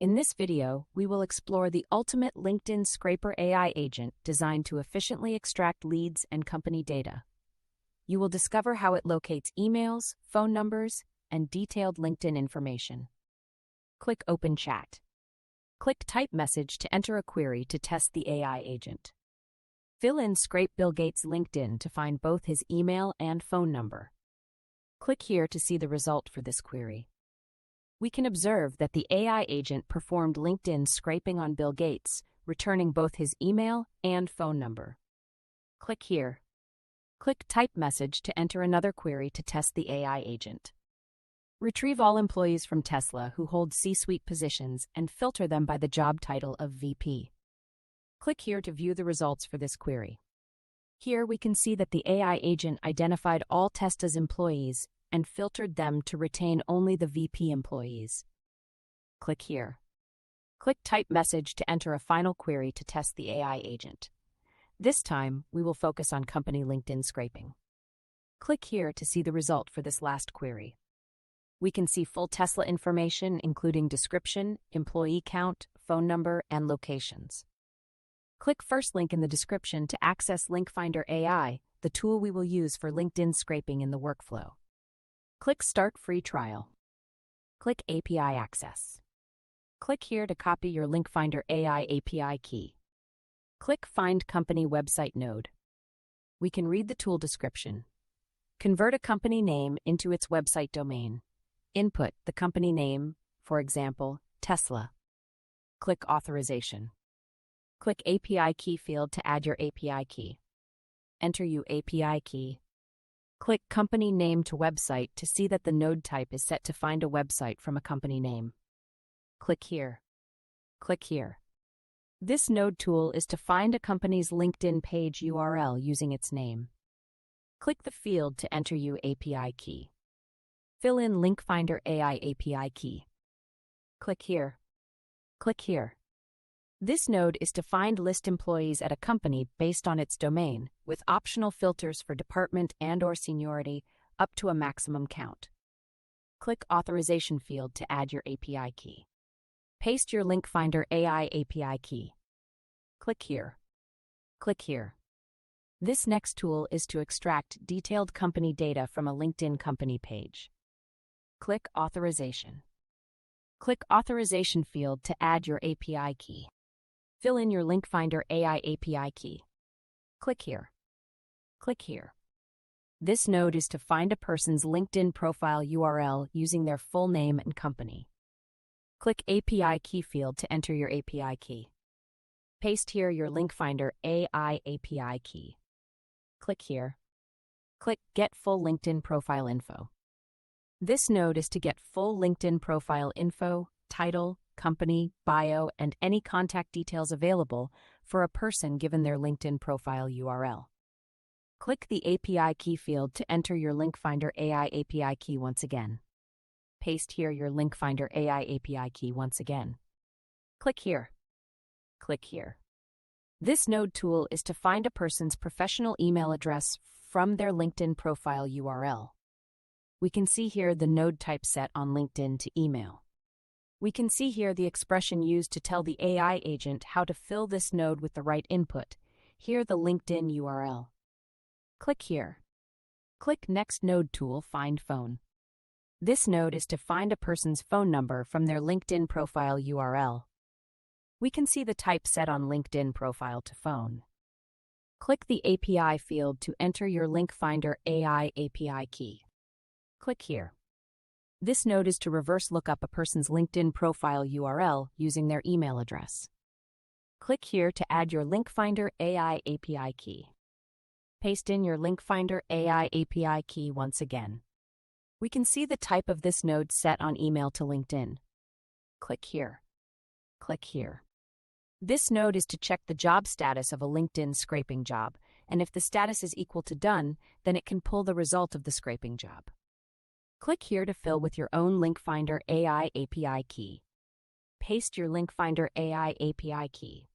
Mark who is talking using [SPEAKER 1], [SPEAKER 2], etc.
[SPEAKER 1] In this video, we will explore the ultimate LinkedIn Scraper AI agent designed to efficiently extract leads and company data. You will discover how it locates emails, phone numbers, and detailed LinkedIn information. Click Open Chat. Click Type Message to enter a query to test the AI agent. Fill in Scrape Bill Gates' LinkedIn to find both his email and phone number. Click here to see the result for this query. We can observe that the AI agent performed LinkedIn scraping on Bill Gates, returning both his email and phone number. Click here. Click Type Message to enter another query to test the AI agent. Retrieve all employees from Tesla who hold C-suite positions and filter them by the job title of VP. Click here to view the results for this query. Here we can see that the AI agent identified all Tesla's employees and filtered them to retain only the VP employees. Click here. Click Type Message to enter a final query to test the AI agent. This time, we will focus on company LinkedIn scraping. Click here to see the result for this last query. We can see full Tesla information, including description, employee count, phone number, and locations. Click first link in the description to access LinkFinder AI, the tool we will use for LinkedIn scraping in the workflow. Click Start Free Trial. Click API Access. Click here to copy your LinkFinder AI API key. Click Find Company Website node. We can read the tool description. Convert a company name into its website domain. Input the company name, for example, Tesla. Click Authorization. Click API Key field to add your API key. Enter your API key. Click Company Name to Website to see that the node type is set to find a website from a company name. Click here. Click here. This node tool is to find a company's LinkedIn page URL using its name. Click the field to enter your API key. Fill in LinkFinder AI API key. Click here. Click here. This node is to find list employees at a company based on its domain, with optional filters for department and/or seniority up to a maximum count. Click Authorization field to add your API key. Paste your LinkFinder AI API key. Click here. Click here. This next tool is to extract detailed company data from a LinkedIn company page. Click Authorization. Click Authorization field to add your API key. Fill in your LinkFinder AI API key. Click here. Click here. This node is to find a person's LinkedIn profile URL using their full name and company. Click API key field to enter your API key. Paste here your LinkFinder AI API key. Click here. Click Get Full LinkedIn Profile Info. This node is to get full LinkedIn profile info, title, company, bio, and any contact details available for a person given their LinkedIn profile URL. Click the API key field to enter your LinkFinder AI API key once again. Paste here your LinkFinder AI API key once again. Click here. Click here. This node tool is to find a person's professional email address from their LinkedIn profile URL. We can see here the node type set on LinkedIn to email. We can see here the expression used to tell the AI agent how to fill this node with the right input. Here the LinkedIn URL. Click here. Click Next Node tool Find Phone. This node is to find a person's phone number from their LinkedIn profile URL. We can see the type set on LinkedIn profile to phone. Click the API field to enter your LinkFinder AI API key. Click here. This node is to reverse look up a person's LinkedIn profile URL using their email address. Click here to add your LinkFinder AI API key. Paste in your LinkFinder AI API key once again. We can see the type of this node set on email to LinkedIn. Click here. Click here. This node is to check the job status of a LinkedIn scraping job, and if the status is equal to done, then it can pull the result of the scraping job. Click here to fill with your own LinkFinder AI API key. Paste your LinkFinder AI API key.